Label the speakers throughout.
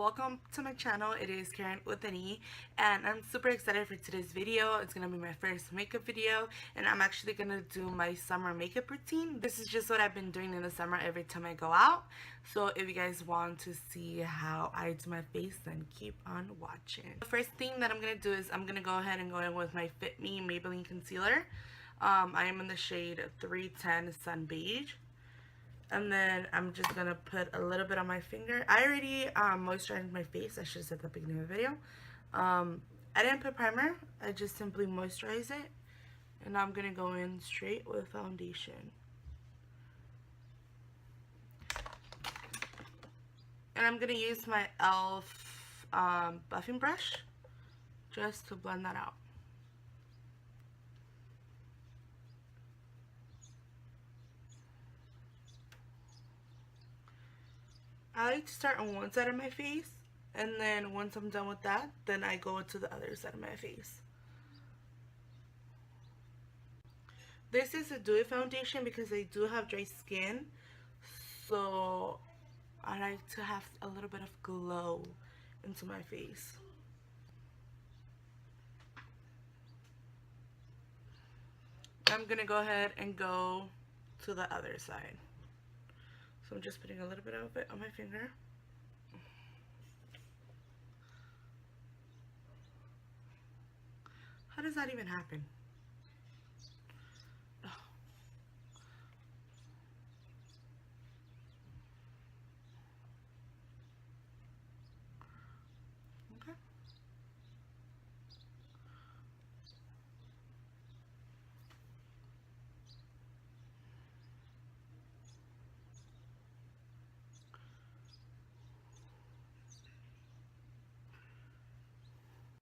Speaker 1: welcome to my channel. It is Karen with an E, and I'm super excited for today's video. It's gonna be my first makeup video, and I'm actually gonna do my summer makeup routine. This is just what I've been doing in the summer every time I go out. So if you guys want to see how I do my face, then keep on watching. The first thing that I'm gonna do is I'm gonna go ahead and go in with my Fit Me Maybelline concealer. I am in the shade 310 Sun Beige. And then I'm just going to put a little bit on my finger. I already moisturized my face. I should have said at the beginning of the video. I didn't put primer. I just simply moisturize it. And I'm going to go in straight with foundation. And I'm going to use my e.l.f. Buffing brush just to blend that out. I like to start on one side of my face, and then once I'm done with that, then I go to the other side of my face. This is a dewy foundation because I do have dry skin, so I like to have a little bit of glow into my face. I'm gonna go ahead and go to the other side. So I'm just putting a little bit of it on my finger. How does that even happen? Oh. Okay.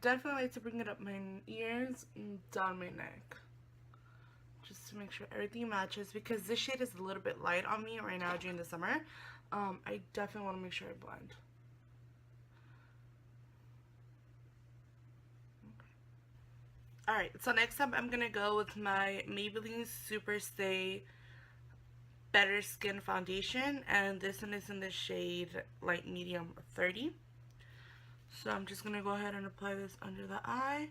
Speaker 1: Definitely like to bring it up my ears and down my neck, just to make sure everything matches, because this shade is a little bit light on me right now during the summer. I definitely want to make sure I blend. Okay. Alright, so next up I'm gonna go with my Maybelline Superstay Better Skin Foundation, and this one is in the shade Light Medium 30. So I'm just going to go ahead and apply this under the eye.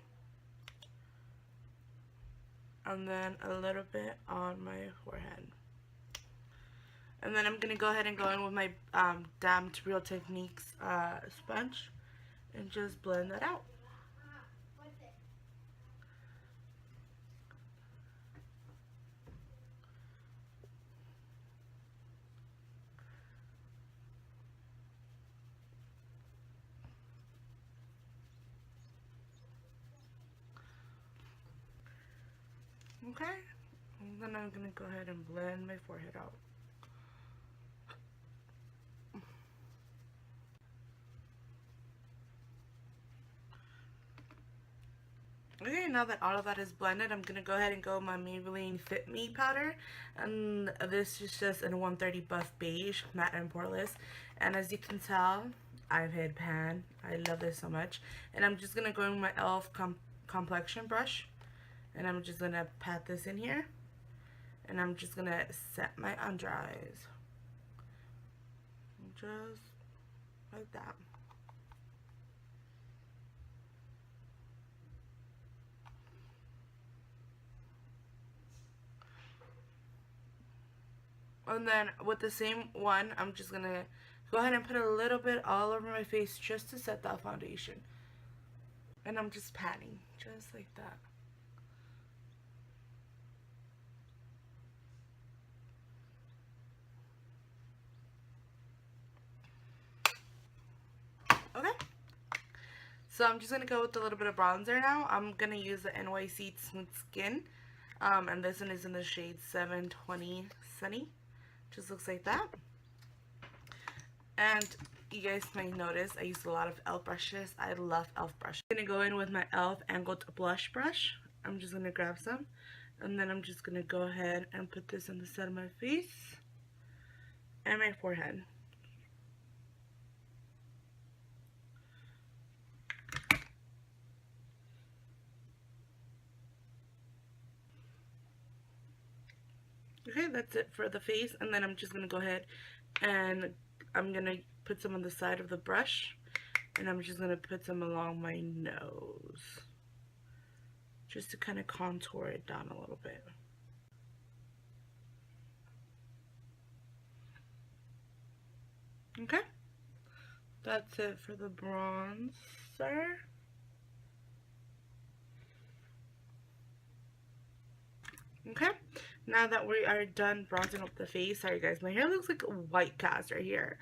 Speaker 1: And then a little bit on my forehead. And then I'm going to go ahead and go in with my Damped Real Techniques sponge. And just blend that out. Okay, and then I'm going to go ahead and blend my forehead out. Okay, now that all of that is blended, I'm going to go ahead and go with my Maybelline Fit Me powder. And this is just in 130 Buff Beige, matte and poreless. And as you can tell, I've hit pan. I love this so much. And I'm just going to go in with my e.l.f. complexion brush. And I'm just going to pat this in here. And I'm just going to set my under eyes. Just like that. And then with the same one, I'm just going to go ahead and put a little bit all over my face just to set that foundation. And I'm just patting, just like that. Okay. So I'm just going to go with a little bit of bronzer now. I'm going to use the NYC Smooth Skin. And this one is in the shade 720 Sunny. Just looks like that. And you guys might notice I use a lot of e.l.f. brushes. I love e.l.f. brushes. I'm going to go in with my e.l.f. Angled Blush Brush. I'm just going to grab some. And then I'm just going to go ahead and put this on the side of my face and my forehead. Okay, that's it for the face, and then I'm just going to go ahead and I'm going to put some on the side of the brush, And I'm just going to put some along my nose, just to kind of contour it down a little bit. Okay, that's it for the bronzer. Okay, now that we are done bronzing up the face, sorry guys, my hair looks like a white cast right here.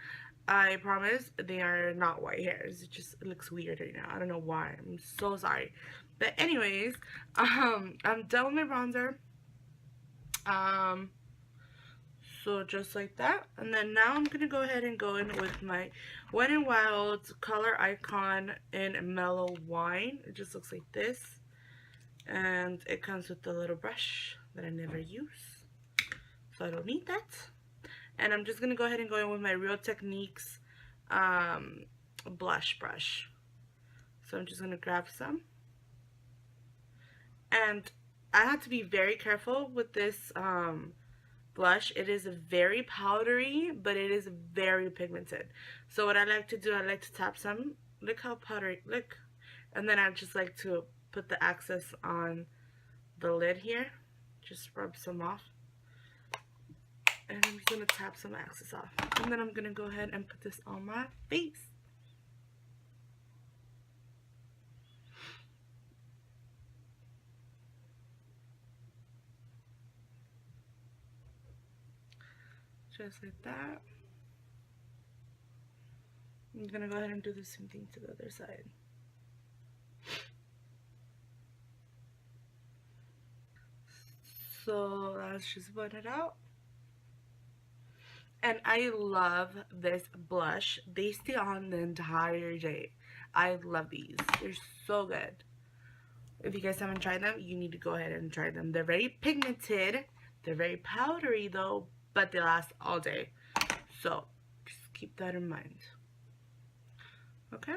Speaker 1: I promise they are not white hairs. It looks weird right now. I don't know why. I'm so sorry. But anyways, I'm done with my bronzer. So just like that. And then now I'm going to go ahead and go in with my Wet n Wild Color Icon in Mellow Wine. It just looks like this. And it comes with the little brush that I never use, so I don't need that. And I'm just going to go ahead and go in with my Real Techniques blush brush. So I'm just going to grab some. And I have to be very careful with this blush. It is very powdery, but it is very pigmented. So what I like to do, I like to tap some. Look how powdery, look. And then I just like to put the excess on the lid here. Just rub some off. And I'm just going to tap some excess off. And then I'm going to go ahead and put this on my face. Just like that. I'm going to go ahead and do the same thing to the other side. So let's just blend it out. And I love this blush. They stay on the entire day. I love these. They're so good. If you guys haven't tried them, you need to go ahead and try them. They're very pigmented. They're very powdery though, but they last all day. So just keep that in mind. Okay.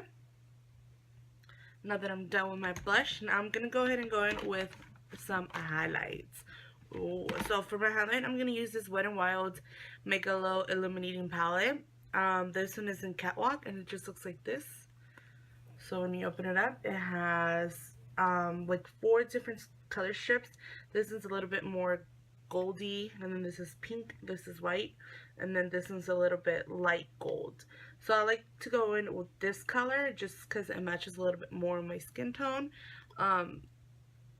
Speaker 1: Now that I'm done with my blush, now I'm going to go ahead and go in with some highlights. Ooh, so for my highlight, I'm going to use this Wet n Wild Make a Glow Illuminating Palette. This one is in Catwalk, and it just looks like this. So when you open it up, it has like 4 different color strips. This is a little bit more goldy, and then this is pink, this is white, and then this one's a little bit light gold. So I like to go in with this color just because it matches a little bit more of my skin tone.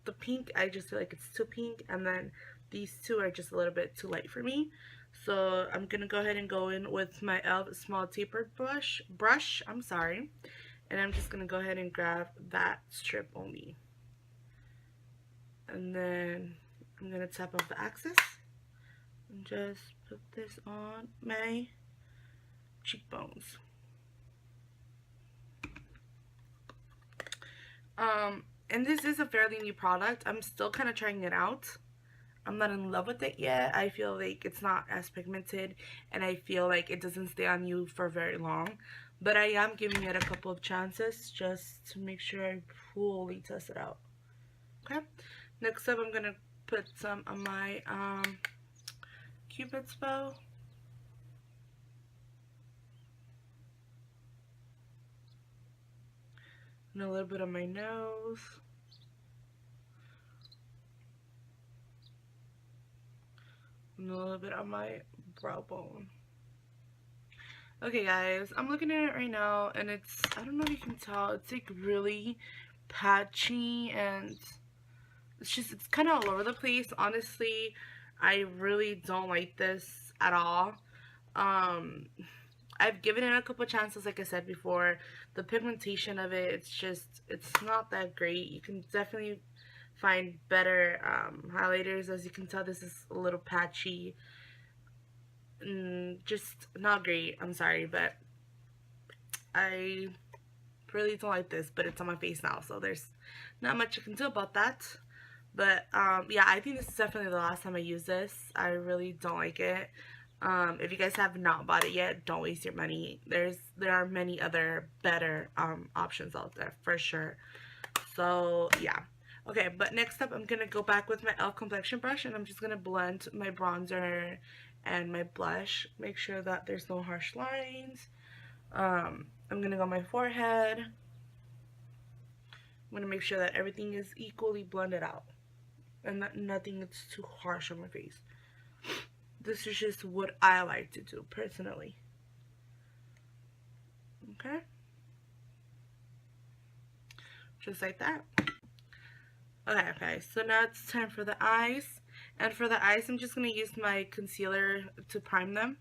Speaker 1: The pink, I just feel like it's too pink, and then these two are just a little bit too light for me. So I'm gonna go ahead and go in with my e.l.f. Small Tapered brush, I'm sorry, and I'm just gonna go ahead and grab that strip only, and then I'm gonna tap off the excess and just put this on my cheekbones. And this is a fairly new product. I'm still kind of trying it out. I'm not in love with it yet. I feel like it's not as pigmented, and I feel like it doesn't stay on you for very long. But I am giving it a couple of chances just to make sure I fully test it out. Okay. Next up, I'm gonna put some on my Cupid's bow. And a little bit on my nose. And a little bit on my brow bone. Okay guys, I'm looking at it right now, and it's, I don't know if you can tell, it's like really patchy, and it's kind of all over the place. Honestly, I really don't like this at all. I've given it a couple chances, like I said before. The pigmentation of it, it's not that great. You can definitely find better highlighters. As you can tell, this is a little patchy. Just not great. I'm sorry, but I really don't like this, but it's on my face now, so there's not much I can do about that. But yeah, I think this is definitely the last time I use this. I really don't like it. If you guys have not bought it yet, don't waste your money. There are many other better options out there for sure. So yeah. Okay, but next up, I'm gonna go back with my e.l.f. complexion brush, and I'm just gonna blend my bronzer and my blush. Make sure that there's no harsh lines. I'm going to go on my forehead. I'm going to make sure that everything is equally blended out and that nothing is too harsh on my face. This is just what I like to do personally. Okay? Just like that. Okay, so now it's time for the eyes. And for the eyes, I'm just going to use my concealer to prime them.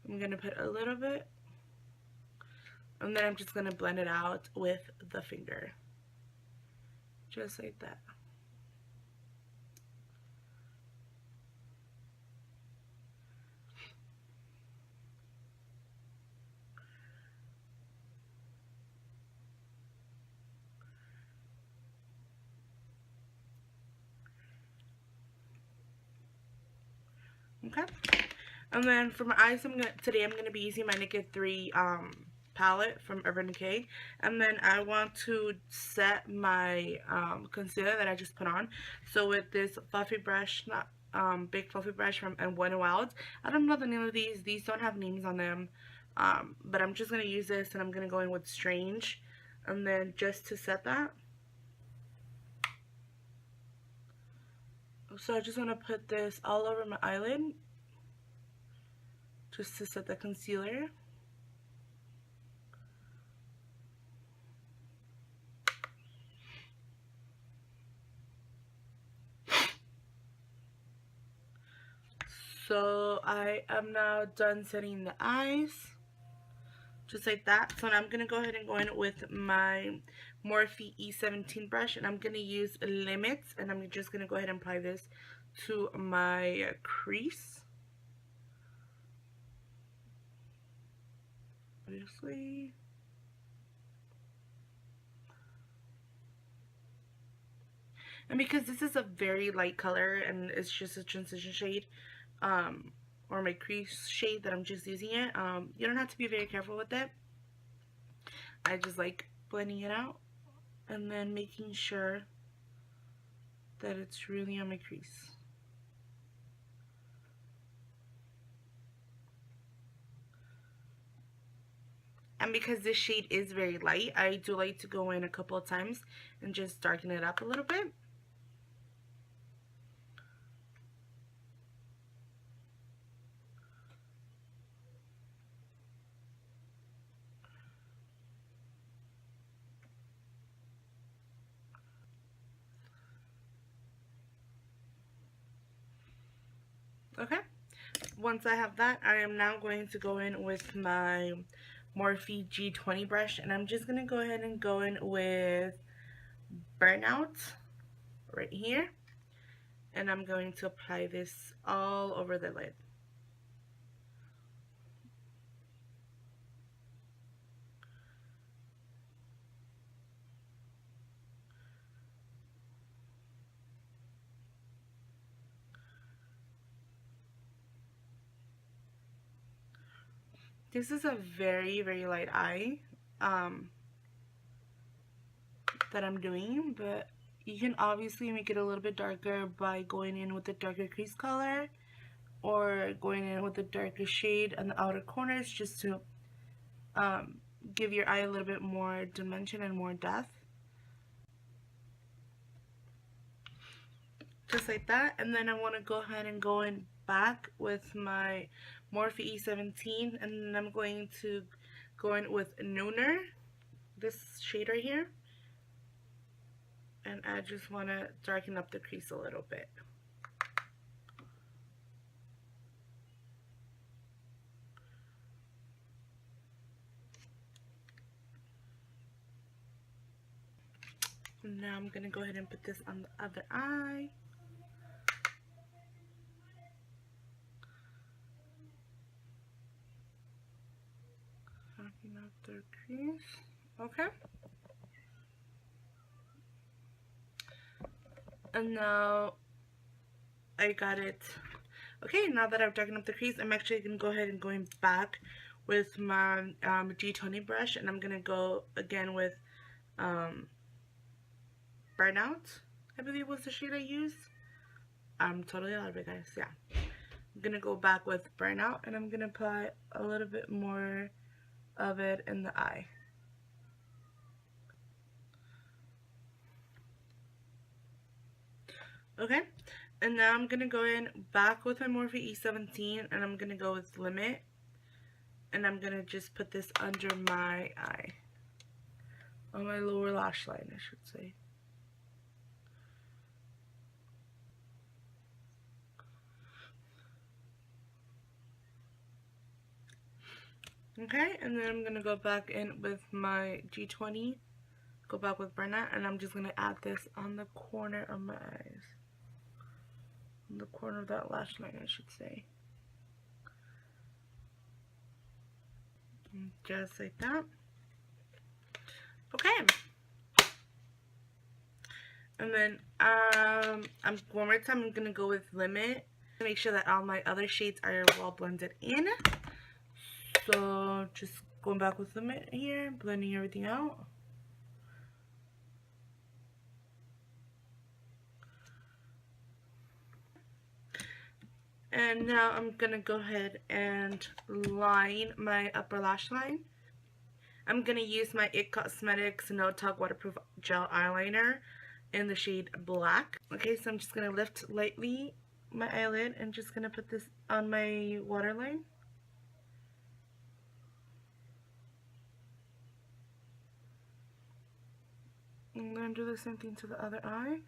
Speaker 1: I'm going to put a little bit. And then I'm just going to blend it out with the finger. Just like that. Okay. And then for my eyes, today I'm gonna be using my Naked 3 palette from Urban Decay. And then I want to set my concealer that I just put on. So with this fluffy brush, not big fluffy brush from Wet n Wild. I don't know the name of these. These don't have names on them. But I'm just gonna use this, and I'm gonna go in with Strange, and then just to set that. So I just want to put this all over my eyelid, just to set the concealer. So I am now done setting the eyes, just like that. So now I'm going to go ahead and go in with my Morphe E17 brush, and I'm going to use Limits, and I'm just going to go ahead and apply this to my crease. Obviously. And because this is a very light color and it's just a transition shade, or my crease shade that I'm just using it, you don't have to be very careful with it. I just like blending it out and then making sure that it's really on my crease. And because this shade is very light, I do like to go in a couple of times and just darken it up a little bit. Okay, once I have that, I am now going to go in with my Morphe G20 brush, and I'm just going to go ahead and go in with Burnout right here, and I'm going to apply this all over the lid. This is a very, very light eye that I'm doing, but you can obviously make it a little bit darker by going in with a darker crease color or going in with a darker shade on the outer corners, just to give your eye a little bit more dimension and more depth. Just like that. And then I want to go ahead and go in back with my Morphe E17, and I'm going to go in with Nooner, this shade right here, and I just want to darken up the crease a little bit. Now I'm going to go ahead and put this on the other eye. Darken up the crease. Okay. And now I got it. Okay, now that I've darkened up the crease, I'm actually going to go ahead and going back with my G20 brush, and I'm going to go again with Burnout, I believe was the shade I used. I'm totally out of it, guys. Yeah. I'm going to go back with Burnout, and I'm going to apply a little bit more of it in the eye. Okay, and now I'm going to go in back with my Morphe E17, and I'm going to go with Limit, and I'm going to just put this under my eye, on my lower lash line, I should say. Okay, and then I'm going to go back in with my G20, go back with Bernat, and I'm just going to add this on the corner of my eyes. On the corner of that lash line, I should say. Just like that. Okay. And then, one more time, I'm going to go with Limit to make sure that all my other shades are well blended in. So, just going back with Limit here, blending everything out. And now I'm going to go ahead and line my upper lash line. I'm going to use my IT Cosmetics No Talk Waterproof Gel Eyeliner in the shade Black. Okay, so I'm just going to lift lightly my eyelid and just going to put this on my waterline. And then do the same thing to the other eye.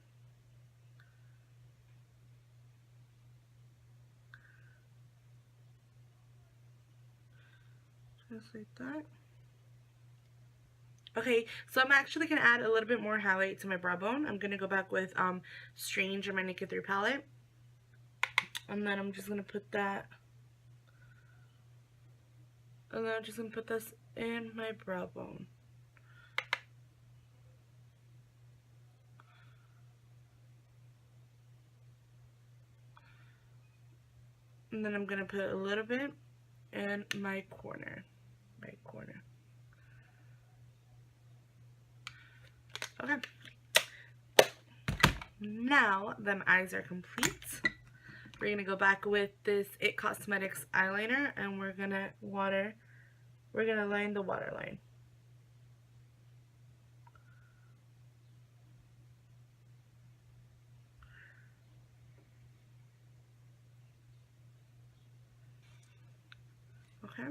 Speaker 1: Just like that. Okay, so I'm actually going to add a little bit more highlight to my brow bone. I'm going to go back with Strange on my Naked 3 palette. And then I'm just going to put that. And then I'm just going to put this in my brow bone. And then I'm going to put a little bit in my corner. Right corner. Okay. Now that my eyes are complete, we're going to go back with this IT Cosmetics eyeliner, and we're going to line the waterline. Okay.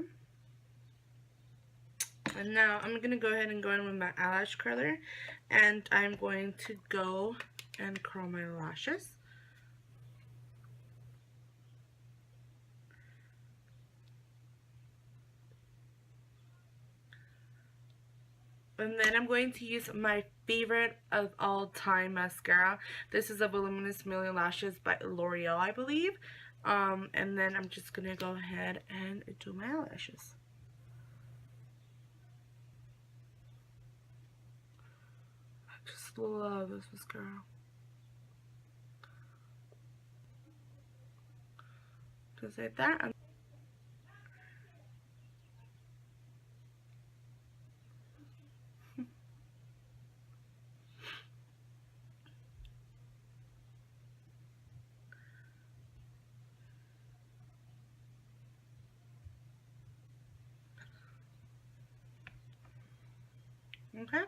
Speaker 1: And now I'm going to go ahead and go in with my eyelash curler, and I'm going to go and curl my lashes. And then I'm going to use my favorite of all time mascara. This is a Voluminous Million Lashes by L'Oreal, I believe. And then I'm just going to go ahead and do my eyelashes. I just love this mascara. Just like that. Okay.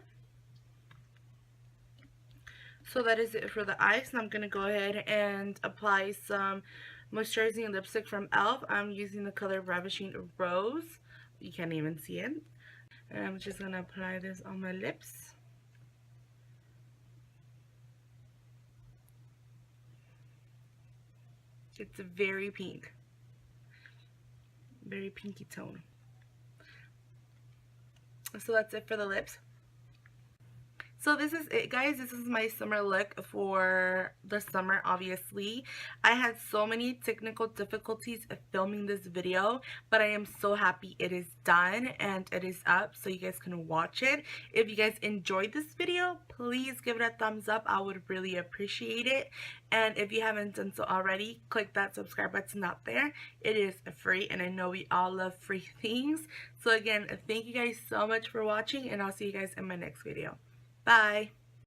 Speaker 1: So that is it for the eyes. And I'm going to go ahead and apply some moisturizing lipstick from e.l.f. I'm using the color Ravishing Rose. You can't even see it. And I'm just going to apply this on my lips. It's very pink. Very pinky tone. So that's it for the lips. So this is it, guys. This is my summer look for the summer, obviously. I had so many technical difficulties of filming this video, but I am so happy it is done and it is up so you guys can watch it. If you guys enjoyed this video, please give it a thumbs up. I would really appreciate it. And if you haven't done so already, click that subscribe button up there. It is free, and I know we all love free things. So again, thank you guys so much for watching, and I'll see you guys in my next video. Bye.